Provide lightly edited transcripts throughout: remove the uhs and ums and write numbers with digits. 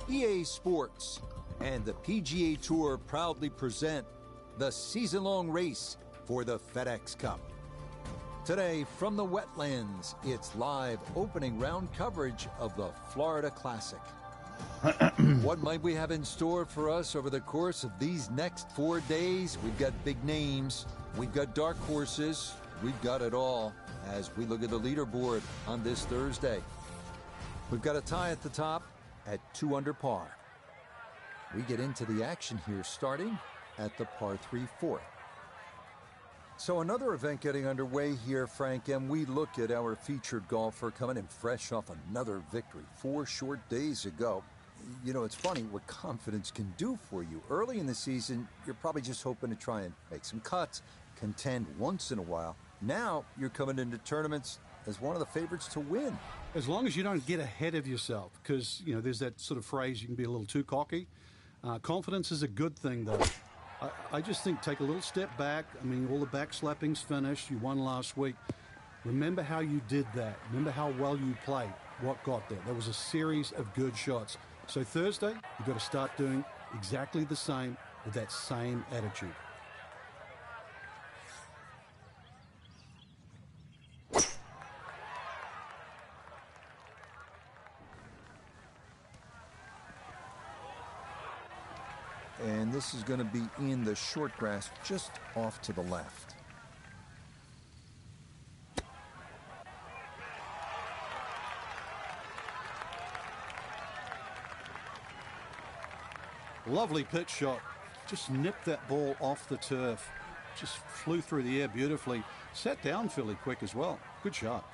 EA Sports and the PGA Tour proudly present the season-long race for the FedEx Cup. Today, from the Wetlands, it's live opening round coverage of the Florida Classic. What might we have in store for us over the course of these next 4 days? We've got big names, we've got dark horses, we've got it all as we look at the leaderboard on this Thursday. We've got a tie at the top at 2 under par. We get into the action here starting at the par 3 fourth. So another event getting underway here, Frank, and we look at our featured golfer coming in fresh off another victory 4 short days ago. You know, it's funny what confidence can do for you. Early in the season, you're probably just hoping to try and make some cuts, contend once in a while. Now you're coming into tournaments as one of the favorites to win. As long as you don't get ahead of yourself, because, you know, there's that sort of phrase, you can be a little too cocky. Confidence is a good thing, though. I just think take a little step back. I mean, all the backslapping's finished. You won last week. Remember how you did that. Remember how well you played, what got there. There was a series of good shots. So Thursday, you've got to start doing exactly the same with that same attitude. And this is going to be in the short grass just off to the left. Lovely pitch shot. Just nipped that ball off the turf. Just flew through the air beautifully. Sat down fairly quick as well. Good shot.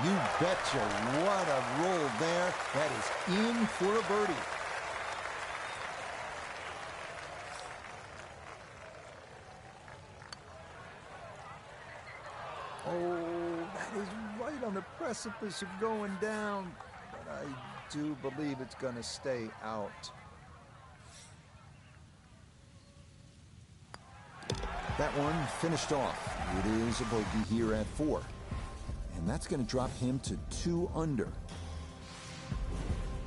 You betcha, what a roll there. That is in for a birdie. Oh, that is right on the precipice of going down. But I do believe it's going to stay out. That one finished off. It is a bogey here at 4. And that's going to drop him to 2 under.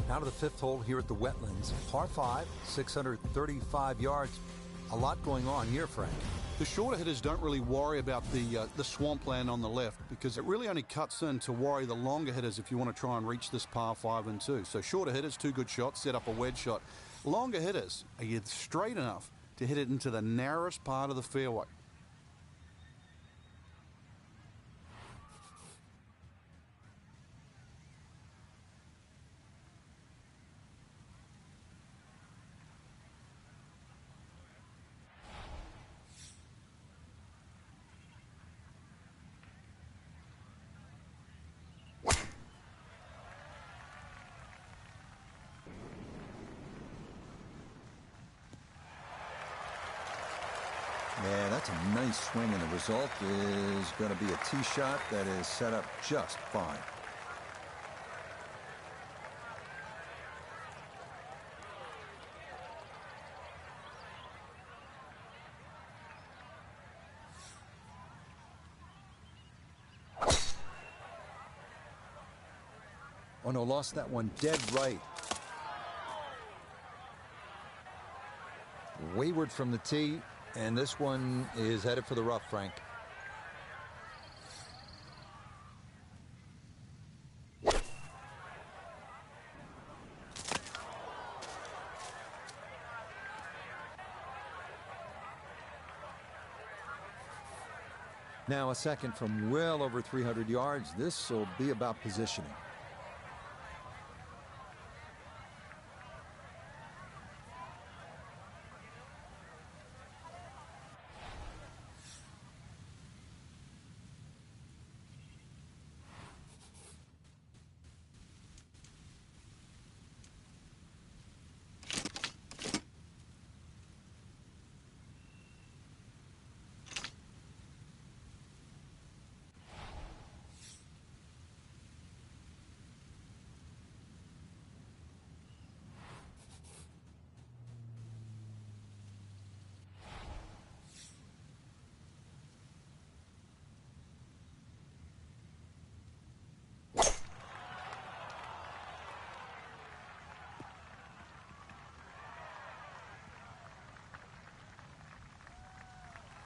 Now to the 5th hole here at the Wetlands. Par 5, 635 yards. A lot going on here, Frank. The shorter hitters don't really worry about the swampland on the left because it really only cuts in to worry the longer hitters if you want to try and reach this par 5 and 2. So shorter hitters, 2 good shots, set up a wedge shot. Longer hitters, are you straight enough to hit it into the narrowest part of the fairway? Yeah, that's a nice swing, and the result is going to be a tee shot that is set up just fine. Oh no, lost that one dead right. Wayward from the tee. And this one is headed for the rough, Frank. Now a second from well over 300 yards. This will be about positioning.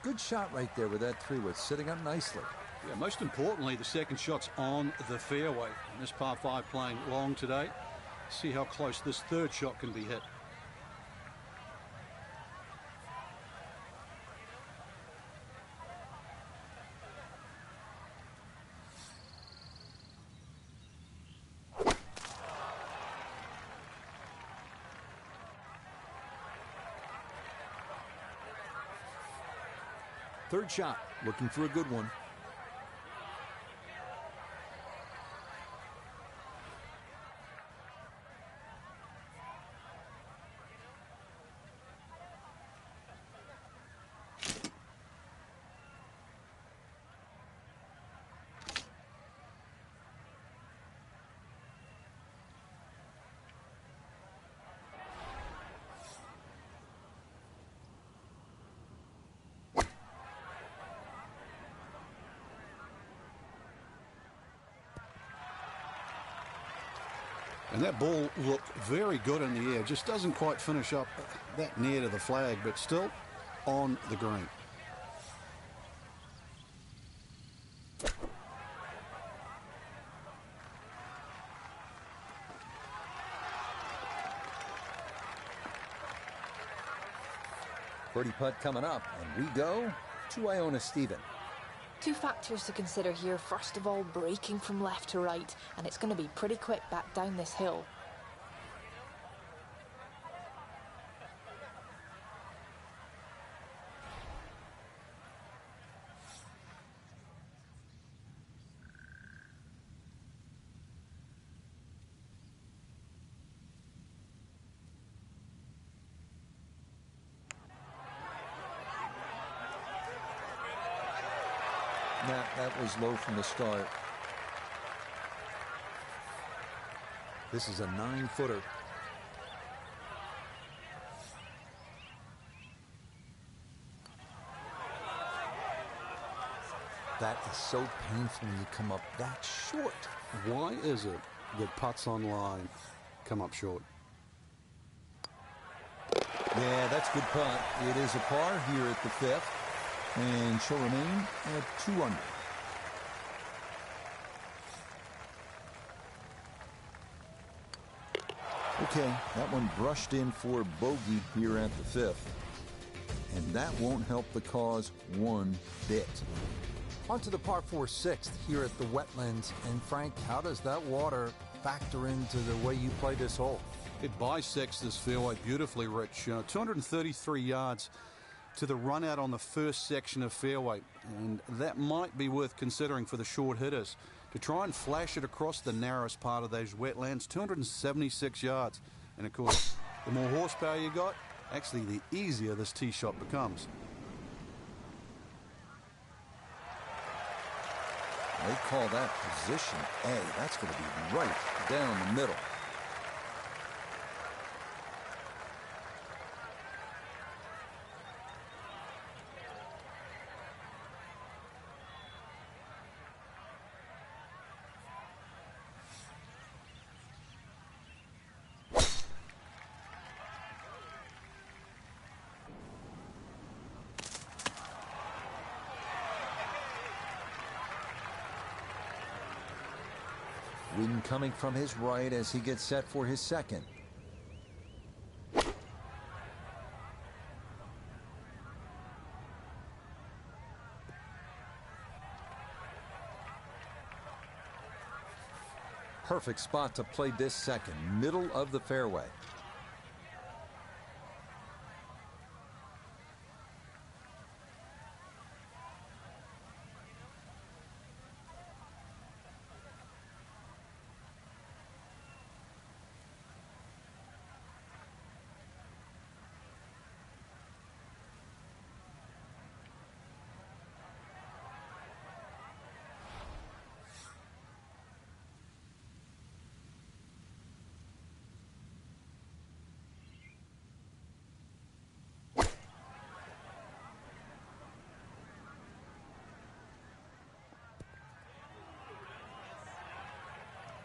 Good shot right there with that 3-wood, sitting up nicely. Yeah, most importantly, the second shot's on the fairway. And this par 5 playing long today. See how close this third shot can be hit. Third shot, looking for a good one. And that ball looked very good in the air. Just doesn't quite finish up that near to the flag, but still on the green. Birdie putt coming up, and we go to Iona Stephen. Two factors to consider here. First of all, braking from left to right, and it's going to be pretty quick back down this hill. That was low from the start. This is a 9-footer. That is so painful when you come up that short. Why is it that putts on line come up short? Yeah, that's good putt. It is a par here at the 5th. And she'll remain at 2 under. Okay, that one brushed in for bogey here at the 5th. And that won't help the cause one bit. On to the par 4 6th here at the Wetlands. And Frank, how does that water factor into the way you play this hole? It bisects this fairway beautifully, Rich. 233 yards to the run out on the first section of fairway, and that might be worth considering for the short hitters to try and flash it across the narrowest part of those wetlands. 276 yards, and of course the more horsepower you got, actually the easier this tee shot becomes. They call that position A. That's going to be right down the middle. Wind coming from his right as he gets set for his second. Perfect spot to play this second, middle of the fairway.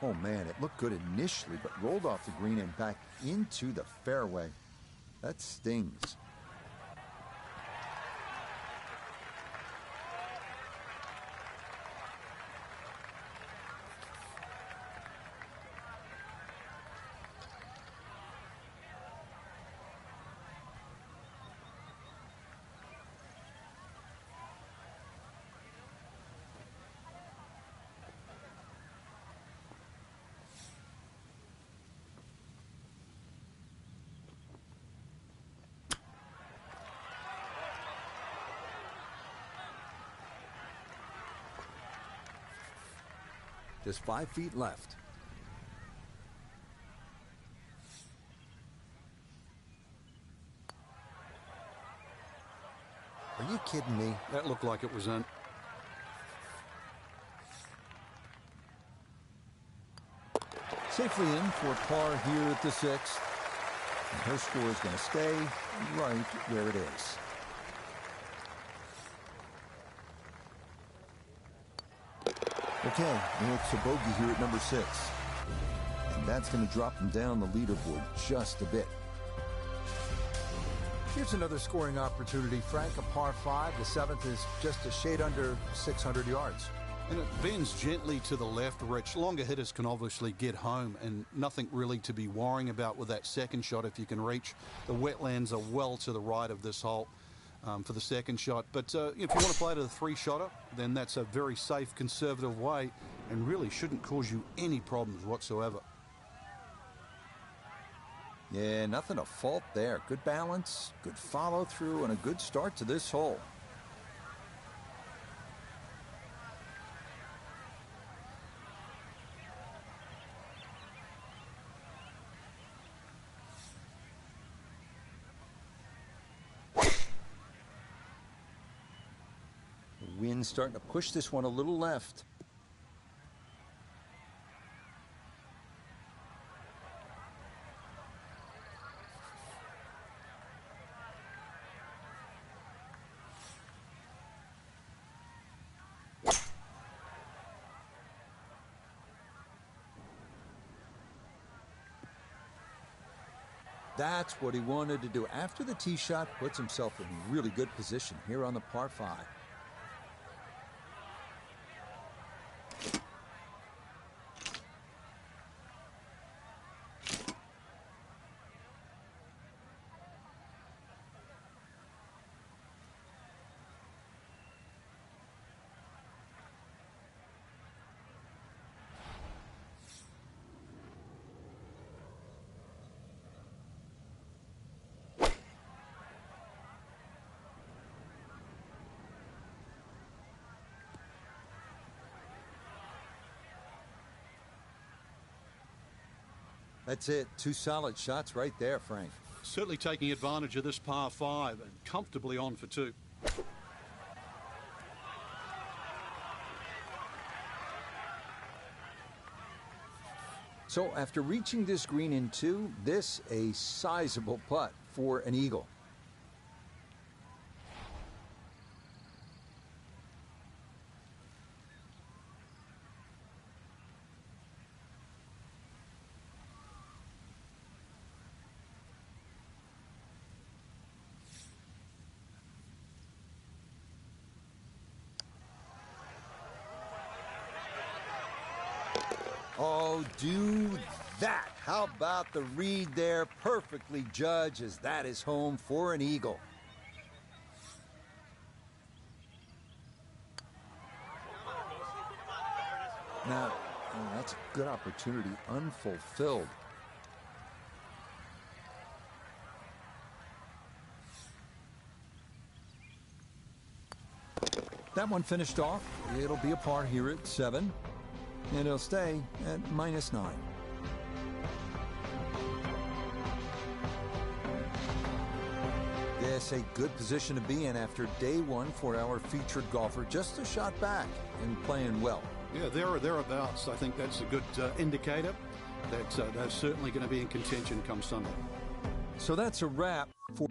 Oh man, it looked good initially, but rolled off the green and back into the fairway. That stings. Just 5 feet left. Are you kidding me? That looked like it was in. Safely in for par here at the 6th. And her score is going to stay right where it is. Okay, it's a bogey here at number 6. And that's going to drop them down the leaderboard just a bit. Here's another scoring opportunity, Frank. A par 5. The 7th is just a shade under 600 yards. And it bends gently to the left, Rich. Longer hitters can obviously get home, and nothing really to be worrying about with that second shot if you can reach. The wetlands are well to the right of this hole for the second shot. But if you want to play to the 3-shotter, then that's a very safe, conservative way and really shouldn't cause you any problems whatsoever. Yeah, nothing to fault there. Good balance, good follow through, and a good start to this hole. The wind's starting to push this one a little left. That's what he wanted to do. After the tee shot, puts himself in really good position here on the par 5. That's it. 2 solid shots right there, Frank. Certainly taking advantage of this par 5 and comfortably on for 2. So after reaching this green in 2, this a sizable putt for an eagle. Oh, do that. How about the read there? Perfectly judged, as that is home for an eagle. Now, that's a good opportunity unfulfilled. That one finished off. It'll be a par here at 7. And it'll stay at -9. Yes, a good position to be in after day 1 for our featured golfer. Just a shot back and playing well. Yeah, there or thereabouts. I think that's a good indicator that they're certainly going to be in contention come Sunday. So that's a wrap for...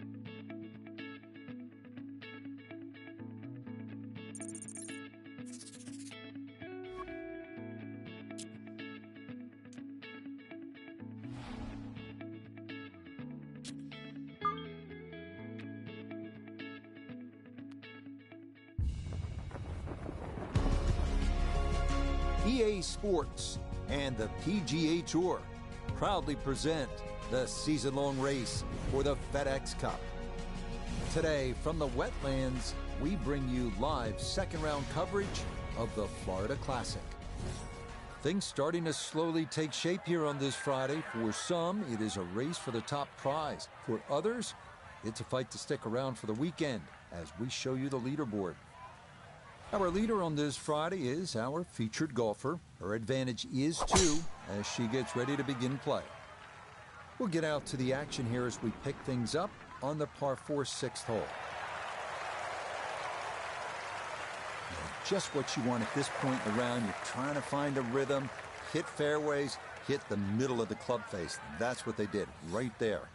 EA Sports and the PGA Tour proudly present the season-long race for the FedEx Cup. Today, from the Wetlands, we bring you live second-round coverage of the Florida Classic. Things starting to slowly take shape here on this Friday. For some, it is a race for the top prize. For others, it's a fight to stick around for the weekend as we show you the leaderboard. Our leader on this Friday is our featured golfer. Her advantage is 2 as she gets ready to begin play. We'll get out to the action here as we pick things up on the par 4 6th hole. Just what you want at this point in the round. You're trying to find a rhythm, hit fairways, hit the middle of the club face. That's what they did right there.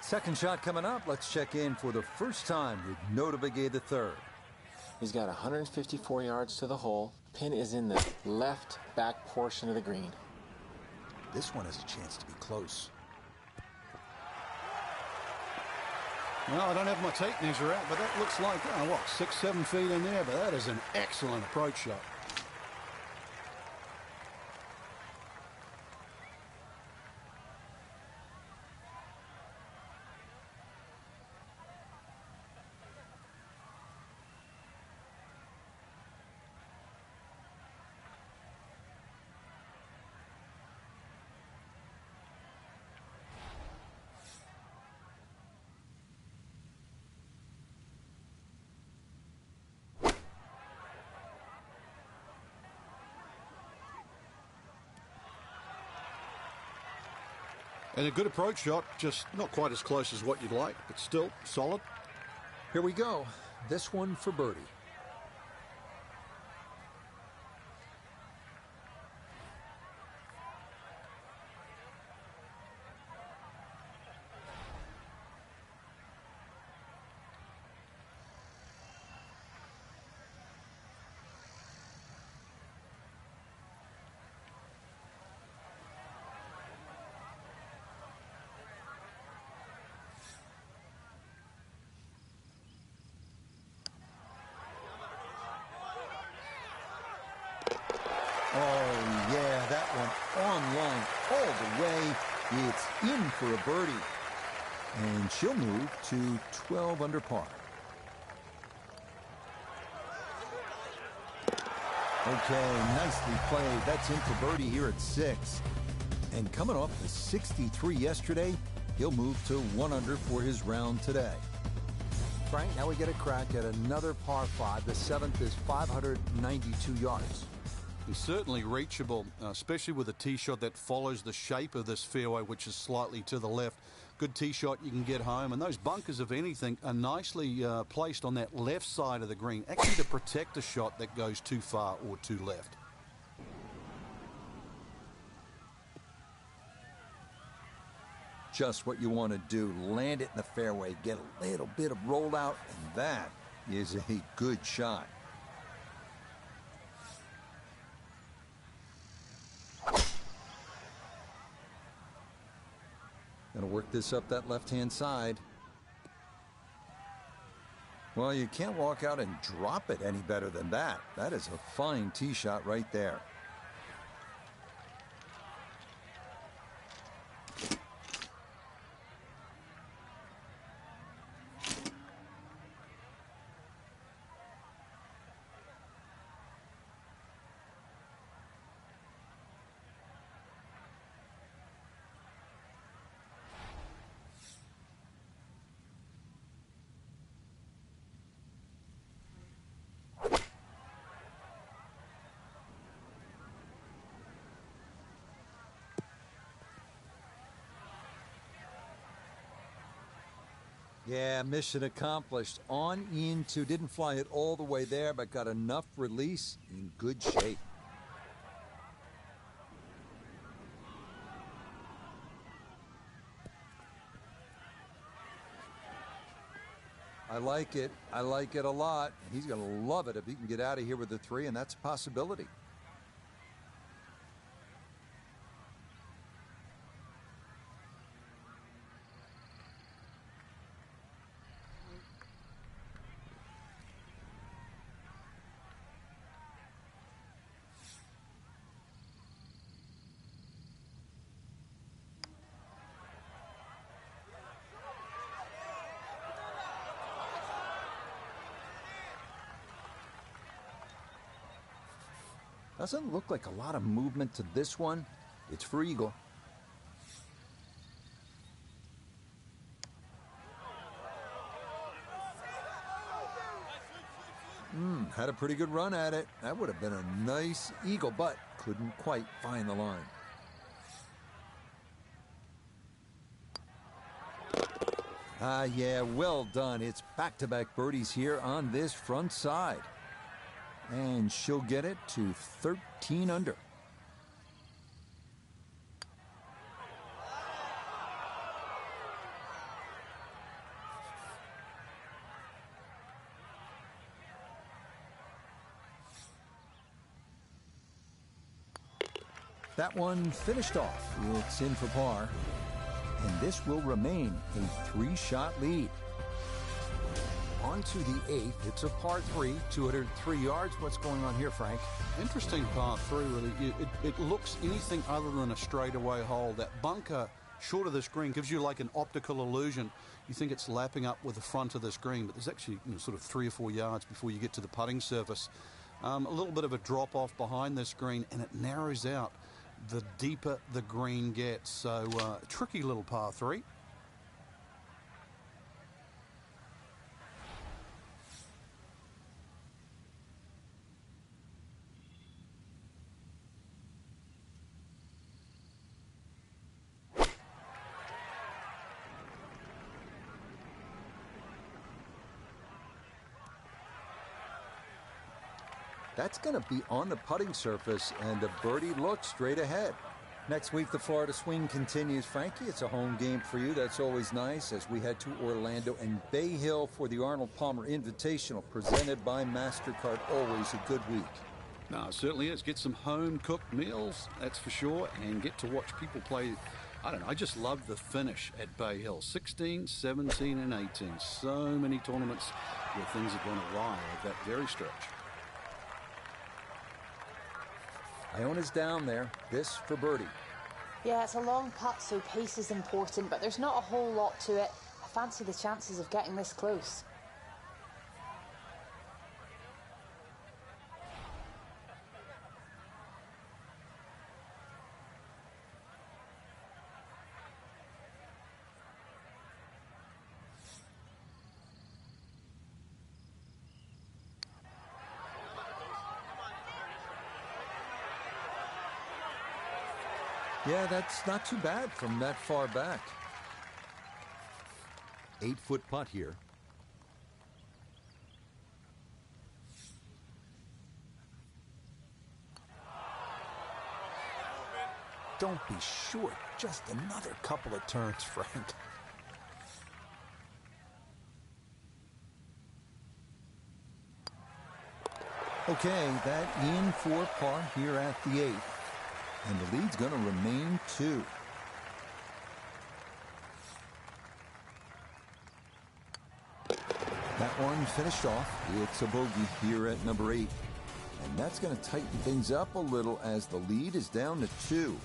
Second shot coming up. Let's check in for the first time with Notobegay III. He's got 154 yards to the hole. Pin is in the left back portion of the green. This one has a chance to be close. Well, I don't have my tape measure out, but that looks like, 6-7 feet in there, but that is an excellent approach shot. And a good approach shot, just not quite as close as what you'd like, but still solid. Here we go. This one for birdie. Oh, yeah, that one on line all the way. It's in for a birdie. And she'll move to 12 under par. Okay, nicely played. That's in for birdie here at 6. And coming off the 63 yesterday, he'll move to 1 under for his round today. Frank, now we get a crack at another par 5. The 7th is 592 yards. He's certainly reachable, especially with a tee shot that follows the shape of this fairway, which is slightly to the left. Good tee shot, you can get home. And those bunkers, if anything, are nicely placed on that left side of the green, actually to protect a shot that goes too far or too left. Just what you want to do. Land it in the fairway, get a little bit of rollout, and that is a good shot. Gonna work this up that left-hand side. Well, you can't walk out and drop it any better than that. That is a fine tee shot right there. Yeah, mission accomplished. On into, didn't fly it all the way there, but got enough release, in good shape. I like it. I like it a lot. He's going to love it if he can get out of here with a 3, and that's a possibility. Doesn't look like a lot of movement to this one. It's for eagle. Had a pretty good run at it. That would have been a nice eagle, but couldn't quite find the line. Yeah, well done. It's back-to-back birdies here on this front side. And she'll get it to 13 under. That one finished off. It's in for par. And this will remain a 3-shot lead. On to the 8th. It's a par 3, 203 yards. What's going on here, Frank? Interesting par 3, really. It looks anything other than a straightaway hole. That bunker short of this green gives you like an optical illusion. You think it's lapping up with the front of this green, but there's actually sort of 3 or 4 yards before you get to the putting surface. A little bit of a drop off behind this green, and it narrows out the deeper the green gets. So tricky little par 3. That's going to be on the putting surface, and a birdie look straight ahead. Next week, the Florida swing continues. Frankie, it's a home game for you. That's always nice as we head to Orlando and Bay Hill for the Arnold Palmer Invitational, presented by MasterCard. Always a good week. No, it certainly is. Get some home-cooked meals, that's for sure, and get to watch people play. I don't know, I just love the finish at Bay Hill. 16, 17, and 18. So many tournaments where things have gone awry at that very stretch. Iona's down there. This for birdie. Yeah, it's a long putt, so pace is important, but there's not a whole lot to it. I fancy the chances of getting this close. Yeah, that's not too bad from that far back. 8-foot putt here. Don't be short. Just another couple of turns, Frank. Okay, that in for par here at the 8th. And the lead's going to remain 2. That one finished off. It's a bogey here at number 8. And that's going to tighten things up a little as the lead is down to 2.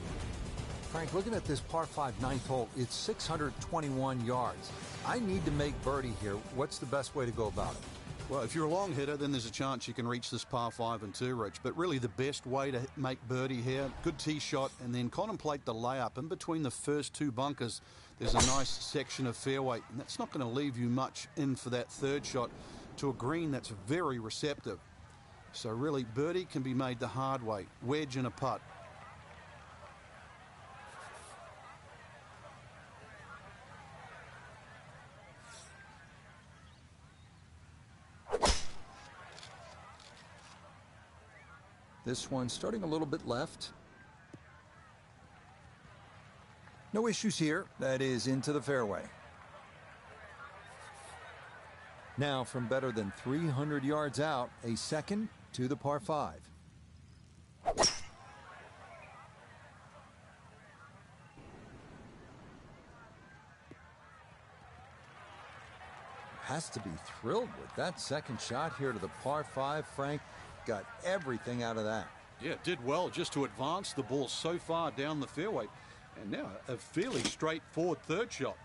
Frank, looking at this par 5 ninth hole, it's 621 yards. I need to make birdie here. What's the best way to go about it? Well, if you're a long hitter, then there's a chance you can reach this par 5 and 2, Rich. But really the best way to make birdie here, good tee shot, and then contemplate the layup. In between the first 2 bunkers, there's a nice section of fairway, and that's not going to leave you much in for that 3rd shot to a green that's very receptive. So really, birdie can be made the hard way, wedge and a putt. This one starting a little bit left. No issues here. That is into the fairway. Now from better than 300 yards out, a second to the par 5. Has to be thrilled with that second shot here to the par 5, Frank. Got everything out of that. Yeah, it did well just to advance the ball so far down the fairway. And now a fairly straightforward 3rd shot.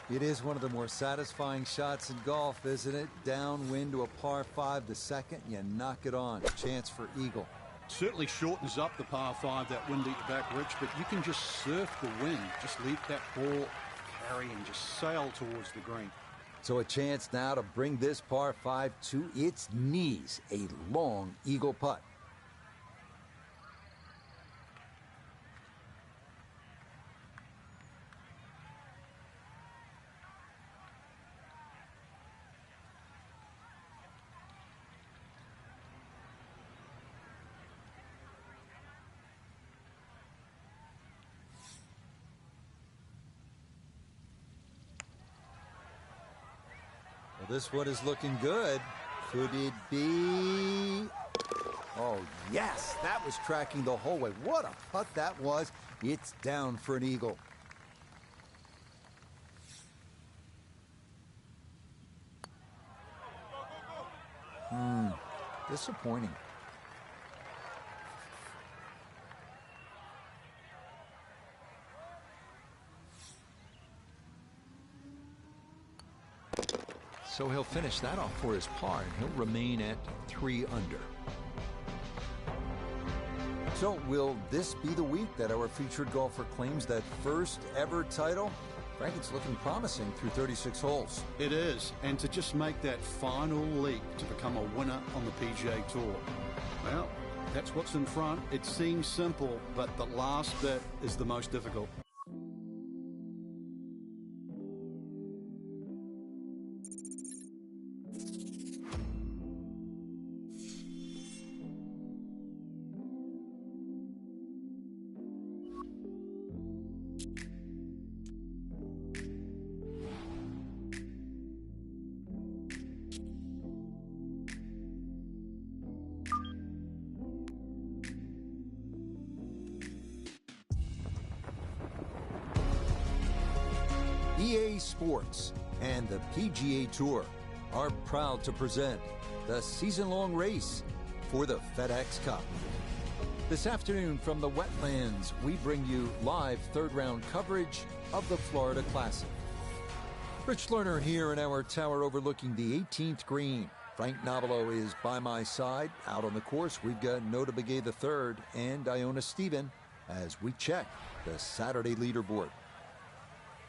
It is one of the more satisfying shots in golf, isn't it? Downwind to a par 5 the second, you knock it on. Chance for eagle. Certainly shortens up the par 5, that wind at your back, Rich, but you can just surf the wind. Just leave that ball carry and just sail towards the green. So a chance now to bring this par 5 to its knees. A long eagle putt. Well, this one is looking good. Could it be? Oh, yes, that was tracking the whole way. What a putt that was. It's down for an eagle. Disappointing. So he'll finish that off for his par, and he'll remain at 3 under. So will this be the week that our featured golfer claims that first ever title? Frank, it's looking promising through 36 holes. It is, and to just make that final leap to become a winner on the PGA Tour. Well, that's what's in front. It seems simple, but the last bit is the most difficult. EA Sports and the PGA Tour are proud to present the season-long race for the FedEx Cup. This afternoon from the Wetlands, we bring you live third-round coverage of the Florida Classic. Rich Lerner here in our tower overlooking the 18th green. Frank Nobilo is by my side. Out on the course, we've got Nota Begay III and Iona Stephen as we check the Saturday leaderboard.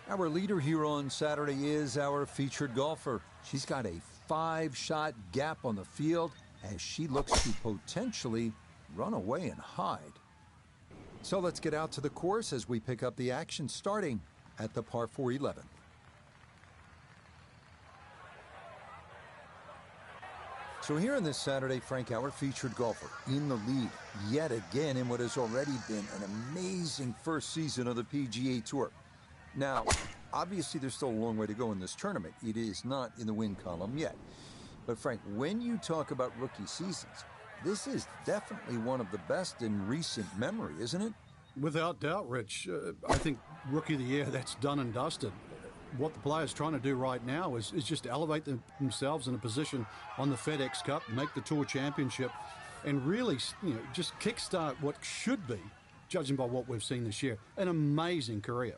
Our leader here on Saturday is our featured golfer. She's got a 5-shot gap on the field as she looks to potentially run away and hide. So let's get out to the course as we pick up the action starting at the par 4 11. So here on this Saturday, Frank, our featured golfer in the lead yet again in what has already been an amazing first season of the PGA Tour. Now, obviously, there's still a long way to go in this tournament. It is not in the win column yet. But, Frank, when you talk about rookie seasons, this is definitely one of the best in recent memory, isn't it? Without doubt, Rich. I think Rookie of the Year, that's done and dusted. What the players trying to do right now is just elevate themselves in a position on the FedEx Cup, make the Tour Championship, and really, just kickstart what should be, judging by what we've seen this year, an amazing career.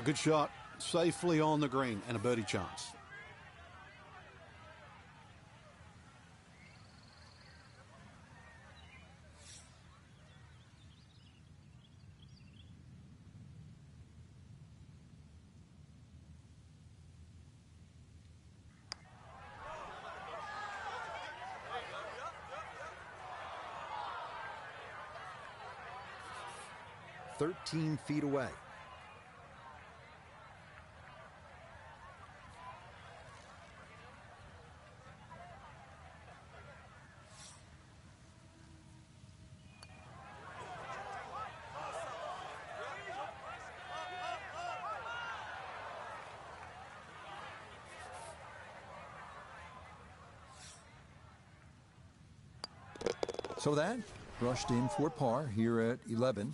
Good shot. Safely on the green and a birdie chance. "13 feet away. So that brushed in for par here at 11.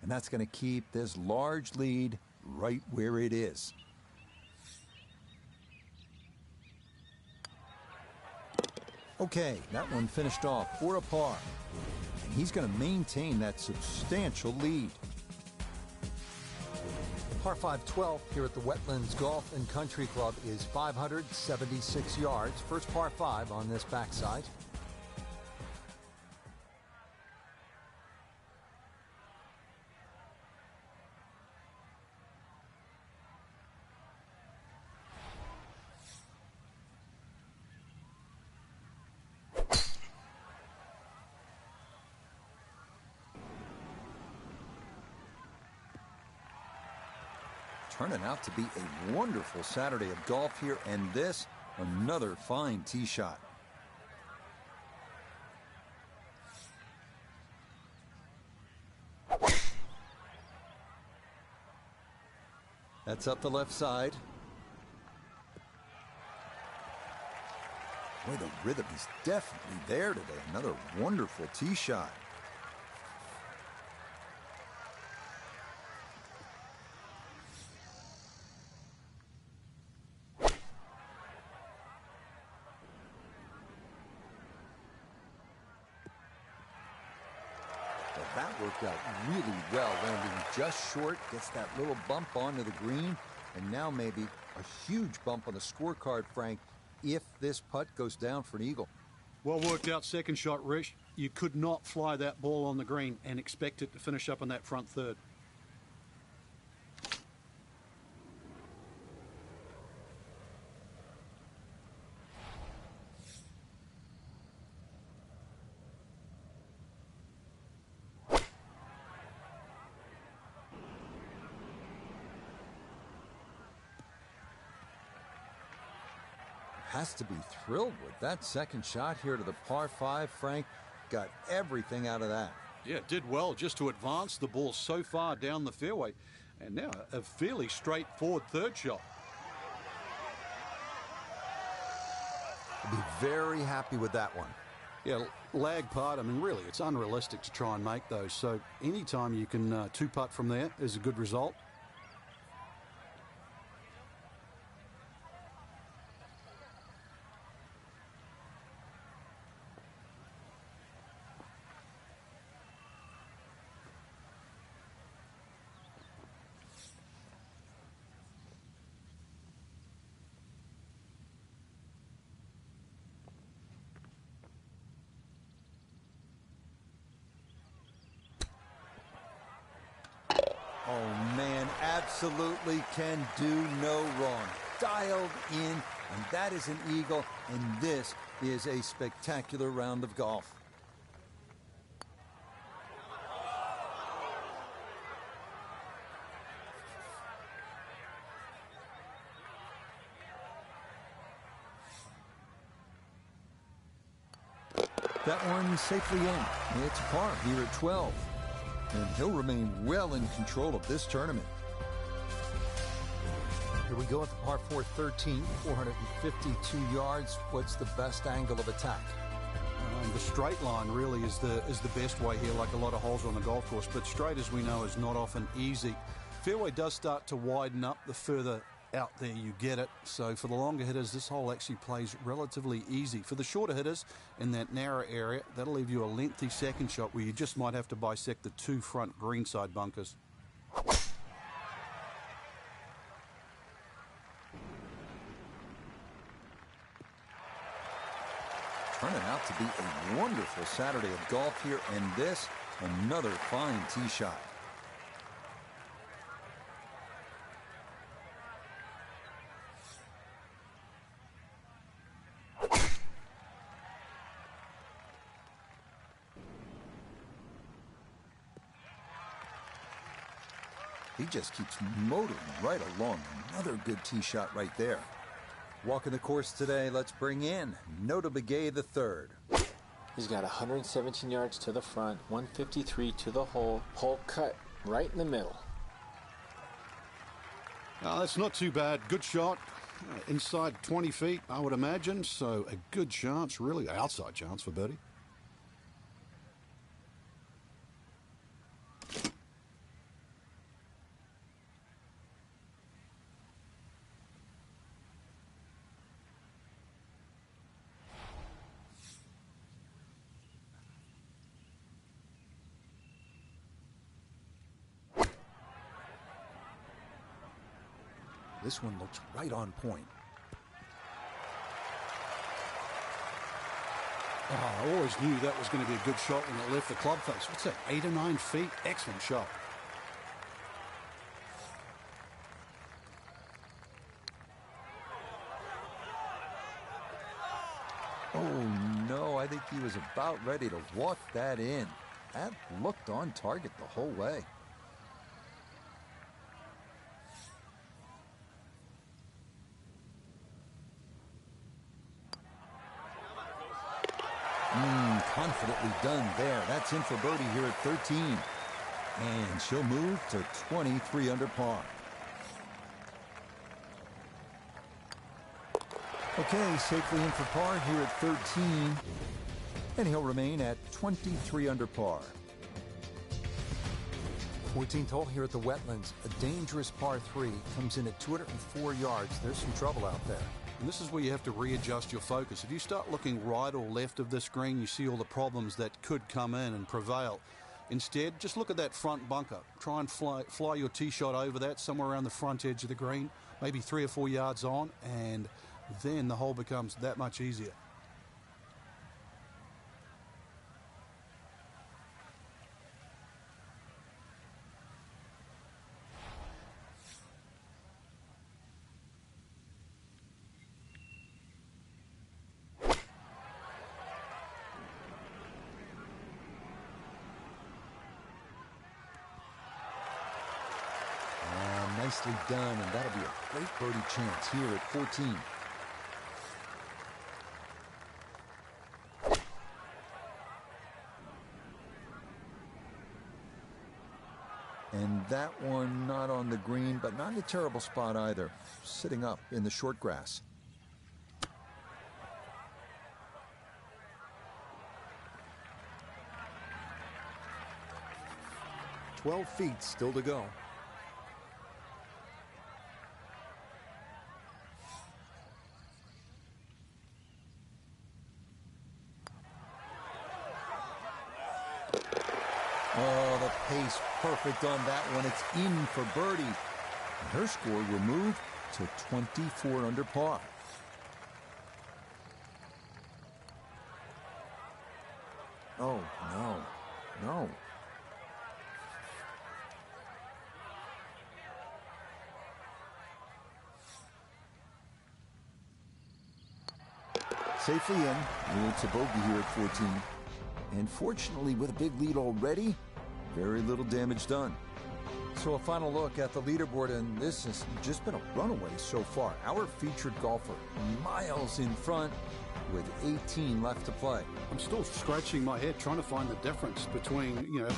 And that's going to keep this large lead right where it is. Okay, that one finished off for a par. And he's going to maintain that substantial lead. Par 5 12 here at the Wetlands Golf and Country Club is 576 yards. First par 5 on this backside. Turning out to be a wonderful Saturday of golf here, and this, another fine tee shot. That's up the left side. Boy, the rhythm is definitely there today. Another wonderful tee shot. That worked out really well, landing just short, gets that little bump onto the green, and now maybe a huge bump on the scorecard, Frank, if this putt goes down for an eagle. Well worked out second shot, Rich. You could not fly that ball on the green and expect it to finish up in that front third. Has to be thrilled with that second shot here to the par 5. Frank got everything out of that. Yeah, did well just to advance the ball so far down the fairway. And now a fairly straightforward third shot. I'll be very happy with that one. Yeah, lag putt, I mean, really, it's unrealistic to try and make those. So anytime you can two-putt from there is a good result. Oh, man, absolutely can do no wrong. Dialed in, and that is an eagle, and this is a spectacular round of golf. That one safely in. It's par here at 12. And he'll remain well in control of this tournament. Here we go at the par 4 13, 452 yards. What's the best angle of attack? The straight line really is the best way here, like a lot of holes on the golf course. But straight, as we know, is not often easy. Fairway does start to widen up the further out there you get it. So for the longer hitters, this hole actually plays relatively easy. For the shorter hitters in that narrow area, that'll leave you a lengthy second shot where you just might have to bisect the two front greenside bunkers. Turning out to be a wonderful Saturday of golf here, and this, another fine tee shot. He just keeps motoring right along. Another good tee shot right there. Walking the course today, let's bring in Nota Begay the third. He's got 117 yards to the front, 153 to the hole. Hole cut right in the middle. That's not too bad. Good shot. Inside 20 feet, I would imagine. So a good chance, really outside chance for birdie. This one looks right on point. Oh, I always knew that was going to be a good shot when it left the club face. What's that, 8 or 9 feet? Excellent shot. Oh, no, I think he was about ready to walk that in. That looked on target the whole way. Confidently done there. That's in for birdie here at 13. And she'll move to 23 under par. Okay, safely in for par here at 13. And he'll remain at 23 under par. 14th hole here at the Wetlands. A dangerous par 3. Comes in at 204 yards. There's some trouble out there. And this is where you have to readjust your focus. If you start looking right or left of this green, you see all the problems that could come in and prevail. Instead, just look at that front bunker. Try and fly your tee shot over that, somewhere around the front edge of the green, maybe 3 or 4 yards on, and then the hole becomes that much easier. Nicely done, and that'll be a great birdie chance here at 14. And that one not on the green, but not in a terrible spot either. Sitting up in the short grass. "12 feet still to go." Oh, the pace perfect on that one. It's in for birdie. And her score will move to 24 under par. Oh, no. No. Safely in. It's a bogey here at 14. And fortunately, with a big lead already, very little damage done. So a final look at the leaderboard, and this has just been a runaway so far. Our featured golfer miles in front with 18 left to play. I'm still scratching my head trying to find the difference between,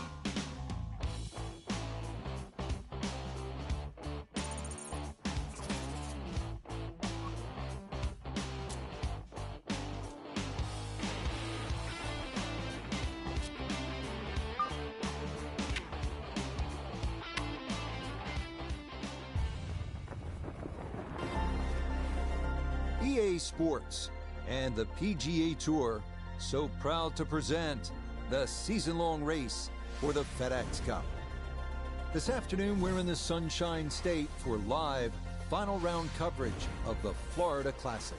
EA Sports and the PGA Tour so proud to present the season-long race for the FedEx Cup. This afternoon, we're in the Sunshine State for live final round coverage of the Florida Classic.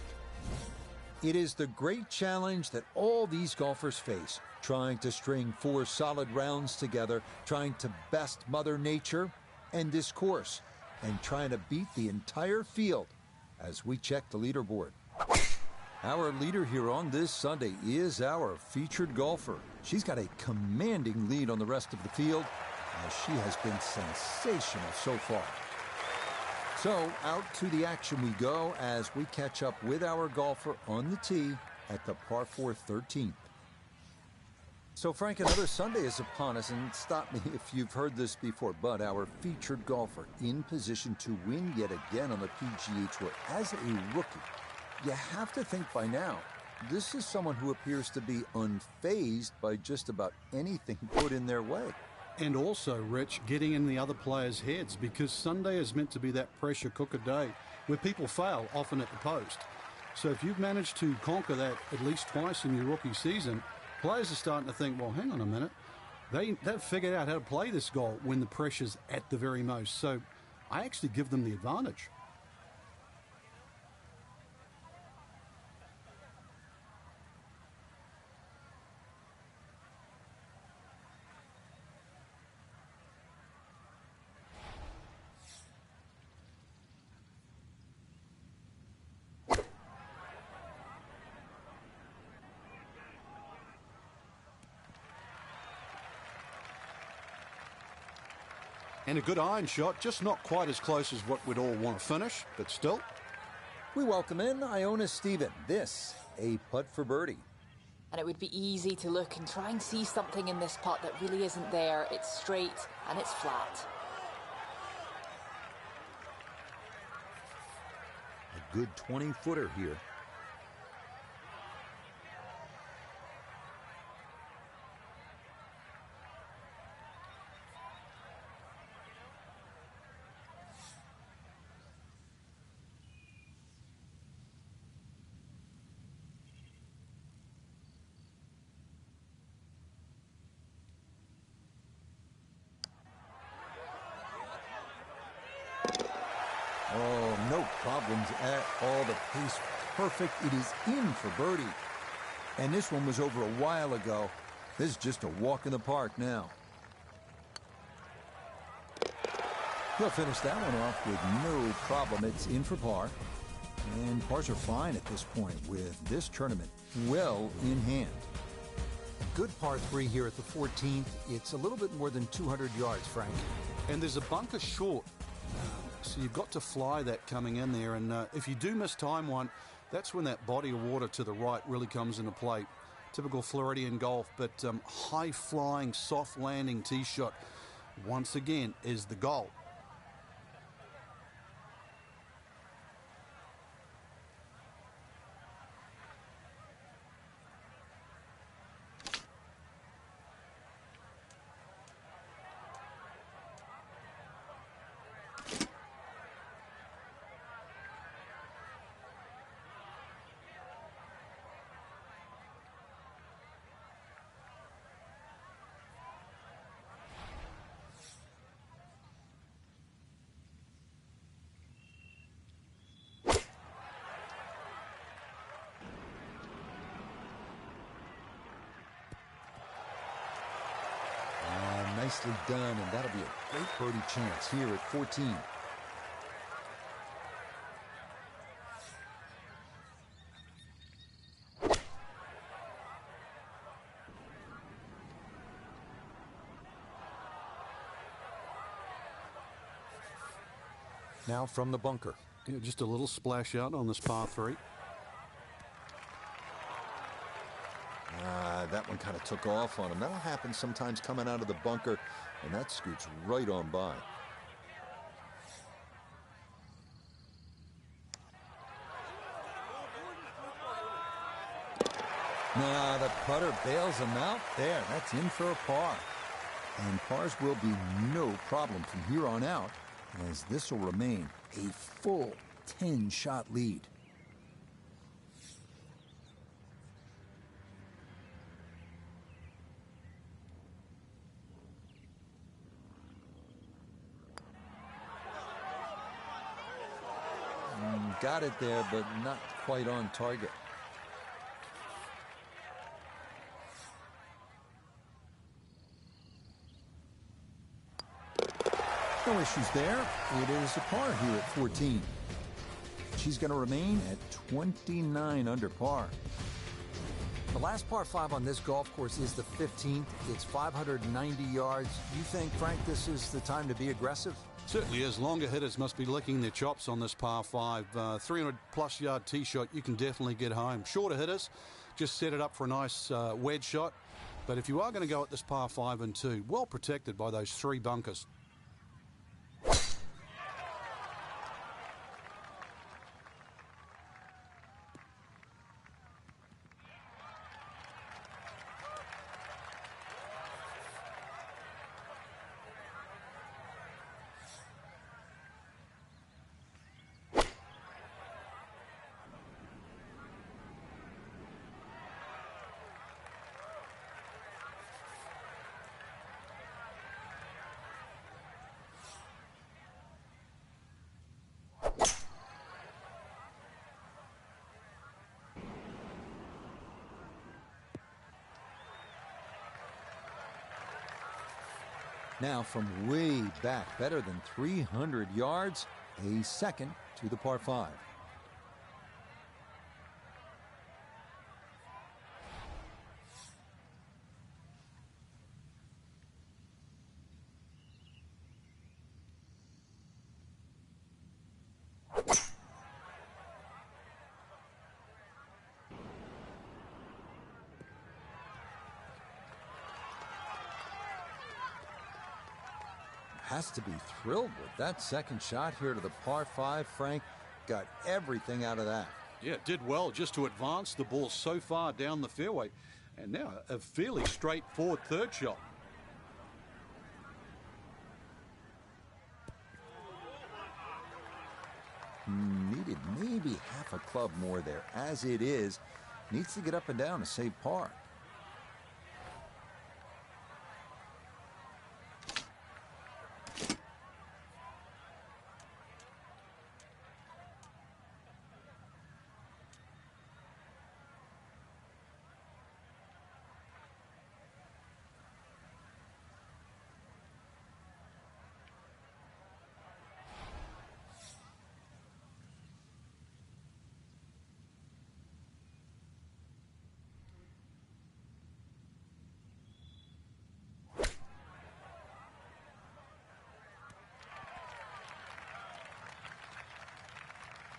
It is the great challenge that all these golfers face, trying to string 4 solid rounds together, trying to best Mother Nature and this course, and trying to beat the entire field as we check the leaderboard. Our leader here on this Sunday is our featured golfer. She's got a commanding lead on the rest of the field, as she has been sensational so far. So out to the action we go as we catch up with our golfer on the tee at the par 4 13th. So Frank, another Sunday is upon us, and stop me if you've heard this before, but our featured golfer in position to win yet again on the PGA Tour as a rookie. You have to think by now, this is someone who appears to be unfazed by just about anything put in their way. And also, Rich, getting in the other players' heads, because Sunday is meant to be that pressure cooker day where people fail, often at the post. So if you've managed to conquer that at least twice in your rookie season, players are starting to think, well, hang on a minute. They've figured out how to play this golf when the pressure's at the very most. So I actually give them the advantage. And a good iron shot, just not quite as close as what we'd all want to finish, but still. We welcome in Iona Stephen. This, a putt for birdie. And it would be easy to look and try and see something in this putt that really isn't there. It's straight and it's flat. A good 20-footer here. Oh, no problems at all. The pace perfect. It is in for birdie. And this one was over a while ago. This is just a walk in the park now. He'll finish that one off with no problem. It's in for par. And pars are fine at this point with this tournament well in hand. Good par 3 here at the 14th. It's a little bit more than 200 yards, Frank. And there's a bunker short. So you've got to fly that coming in there. And if you do miss time one, that's when that body of water to the right really comes into play. Typical Floridian golf, but high-flying, soft-landing tee shot, once again, is the goal. Nicely done, and that'll be a great birdie chance here at 14. Now from the bunker. Yeah, just a little splash out on this par 3. That one kind of took off on him. That'll happen sometimes coming out of the bunker, and that scoots right on by. Nah, the putter bails him out there. That's in for a par. And pars will be no problem from here on out, as this will remain a full 10-shot lead. Got it there, but not quite on target. No issues there. It is a par here at 14. She's going to remain at 29 under par. The last par 5 on this golf course is the 15th. It's 590 yards. You think, Frank, this is the time to be aggressive? Certainly is. Longer hitters must be licking their chops on this par 5. 300-plus yard tee shot, you can definitely get home. Shorter hitters, just set it up for a nice wedge shot. But if you are going to go at this par 5 and 2, well protected by those 3 bunkers. Now from way back, better than 300 yards, a second to the par 5. has to be thrilled with that second shot here to the par 5. Frank got everything out of that. Yeah, did well just to advance the ball so far down the fairway. And now a fairly straightforward third shot. Needed maybe half a club more there. As it is, needs to get up and down to save par.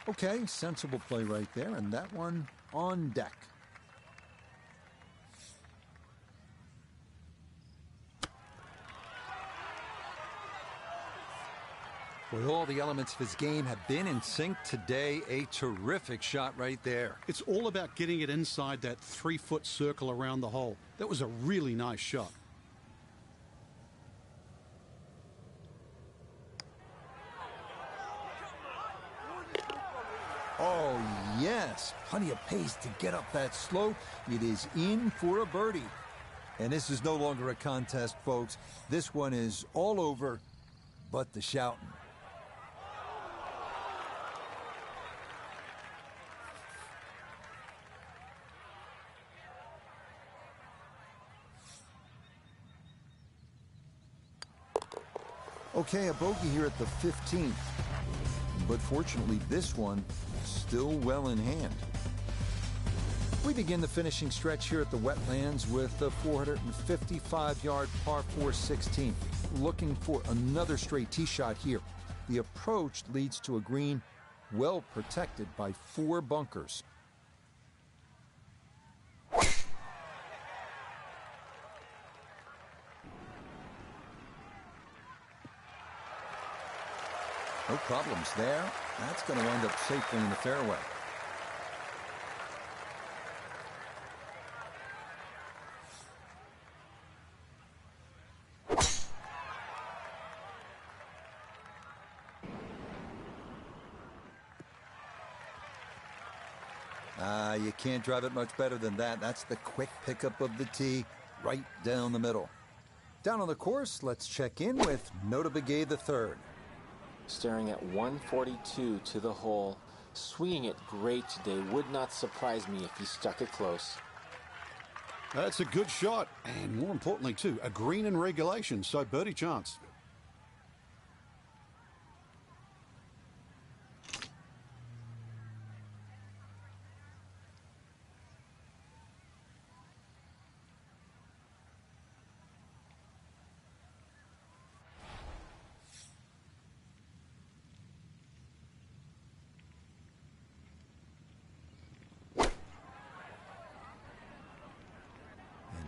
Okay, sensible play right there, and that one on deck. Boy, all the elements of his game have been in sync today. A terrific shot right there. It's all about getting it inside that 3-foot circle around the hole. That was a really nice shot. Oh, yes. Plenty of pace to get up that slope. It is in for a birdie. And this is no longer a contest, folks. This one is all over but the shouting. Okay, a bogey here at the 15th. But fortunately, this one still well in hand. We begin the finishing stretch here at the Wetlands with the 455-yard par 4 16th. Looking for another straight tee shot here. The approach leads to a green well protected by 4 bunkers. No problems there. That's going to wind up safely in the fairway. You can't drive it much better than that. That's the quick pickup of the tee right down the middle. Down on the course, let's check in with Nota Begay III. Staring at 142 to the hole. Swinging it great today. Would not surprise me if he stuck it close. That's a good shot. And more importantly, too, a green in regulation, so birdie chance.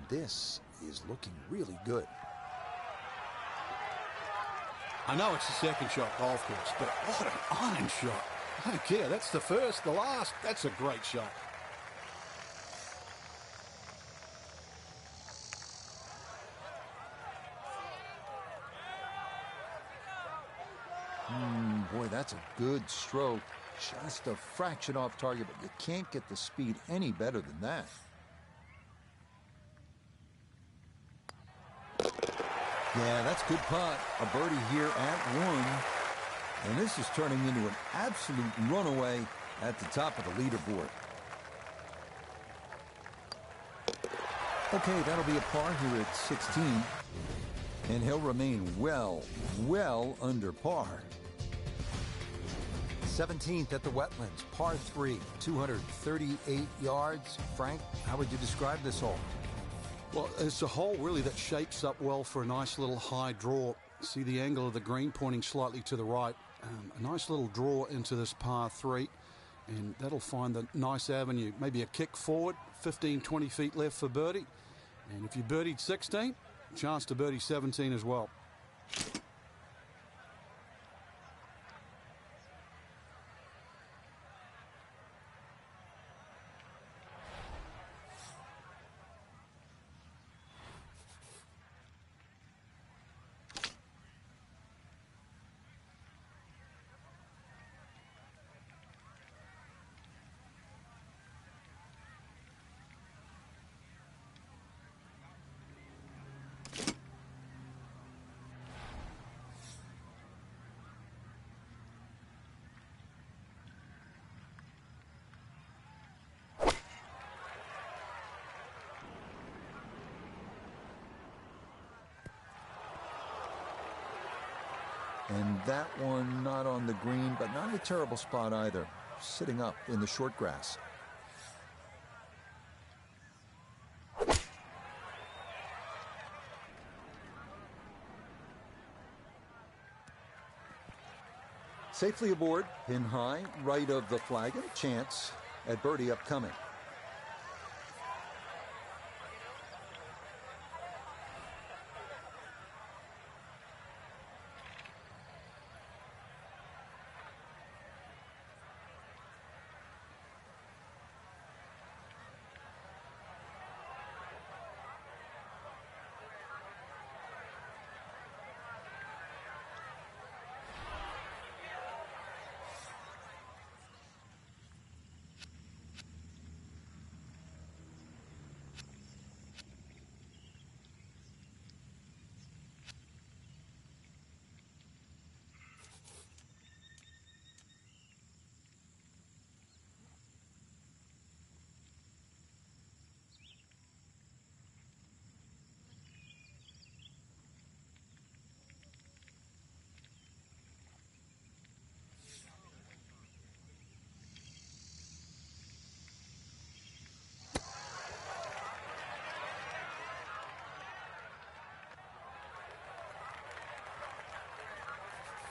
This is looking really good. I know it's the second shot golf course, but what an iron shot. I don't care. That's the first, the last. That's a great shot. Boy, that's a good stroke. Just a fraction off target, but you can't get the speed any better than that. Yeah, that's good putt. A birdie here at 1. And this is turning into an absolute runaway at the top of the leaderboard. Okay, that'll be a par here at 16. And he'll remain well under par. 17th at the Wetlands, par 3, 238 yards. Frank, how would you describe this hole? Well, it's a hole really that shapes up well for a nice little high draw. See the angle of the green pointing slightly to the right. A nice little draw into this par 3, and that'll find the nice avenue. Maybe a kick forward, 15, 20 feet left for birdie. And if you birdied 16, chance to birdie 17 as well. And that one not on the green, but not a terrible spot either. Sitting up in the short grass. Safely aboard, pin high, right of the flag, and a chance at birdie upcoming.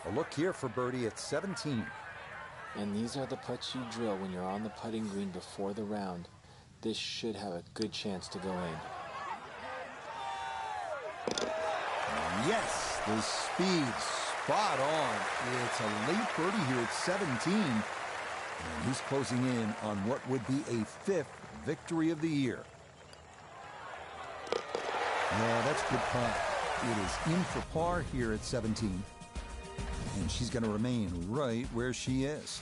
A look here for birdie at 17. And these are the putts you drill when you're on the putting green before the round. This should have a good chance to go in. Yes, the speed spot on. It's a late birdie here at 17. And he's closing in on what would be a 5th victory of the year. Yeah, that's good putt. It is in for par here at 17. And she's going to remain right where she is.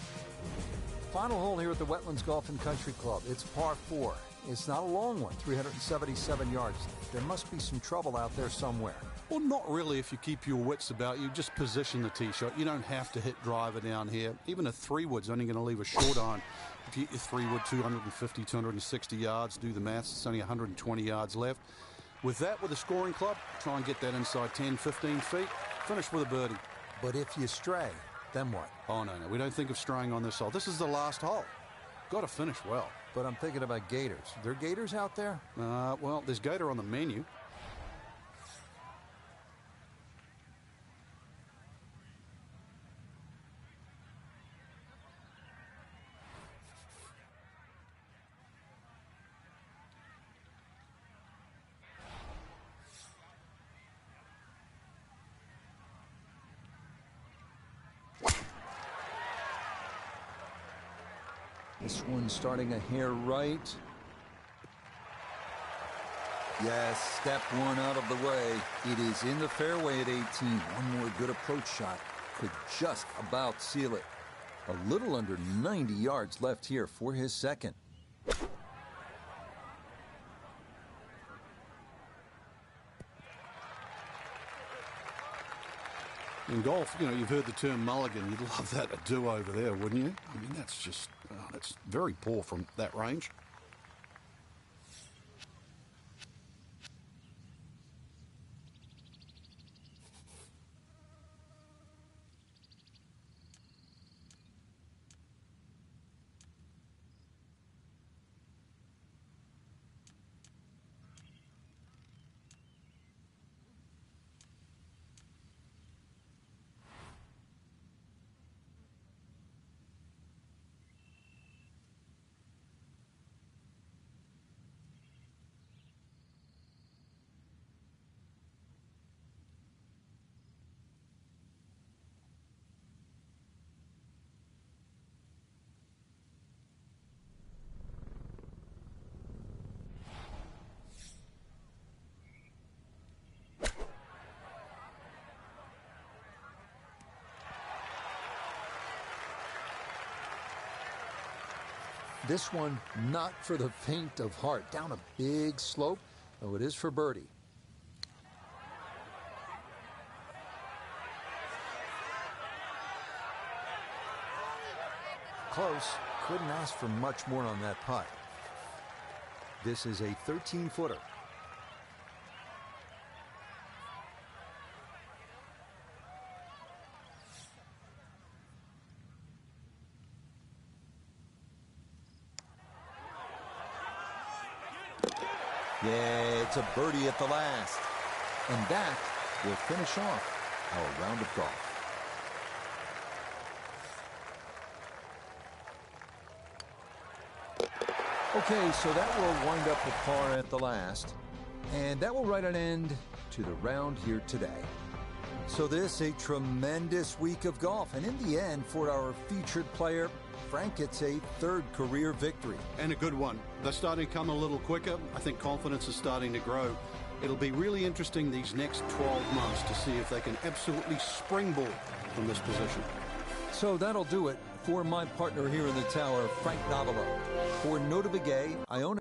Final hole here at the Wetlands Golf and Country Club. It's par 4. It's not a long one, 377 yards. There must be some trouble out there somewhere. Well, not really if you keep your wits about you. Just position the tee shot. You don't have to hit driver down here. Even a 3-wood's only going to leave a short iron. If you hit your 3-wood 250, 260 yards, do the maths, it's only 120 yards left. With that, with a scoring club, try and get that inside 10, 15 feet. Finish with a birdie. But if you stray, then what? Oh, no. We don't think of straying on this hole. This is the last hole. Got to finish well. But I'm thinking about gators. Are there gators out there? Well, there's gator on the menu. This one starting a hair right. Yes, step one out of the way. It is in the fairway at 18. One more good approach shot could just about seal it. A little under 90 yards left here for his second. In golf, you know, you've heard the term mulligan. You'd love that to do over there, wouldn't you? I mean, that's just, that's very poor from that range. This one not for the faint of heart. Down a big slope, though it is for birdie. Close. Couldn't ask for much more on that putt. This is a 13-footer. Yeah, it's a birdie at the last. And that will finish off our round of golf. Okay, so that will wind up the par at the last. And that will write an end to the round here today. So this a tremendous week of golf. And in the end, for our featured player, Frank, it's a third career victory. And a good one. They're starting to come a little quicker. I think confidence is starting to grow. It'll be really interesting these next 12 months to see if they can absolutely springboard from this position. So that'll do it for my partner here in the tower, Frank Navalo. For Nota Begay, I own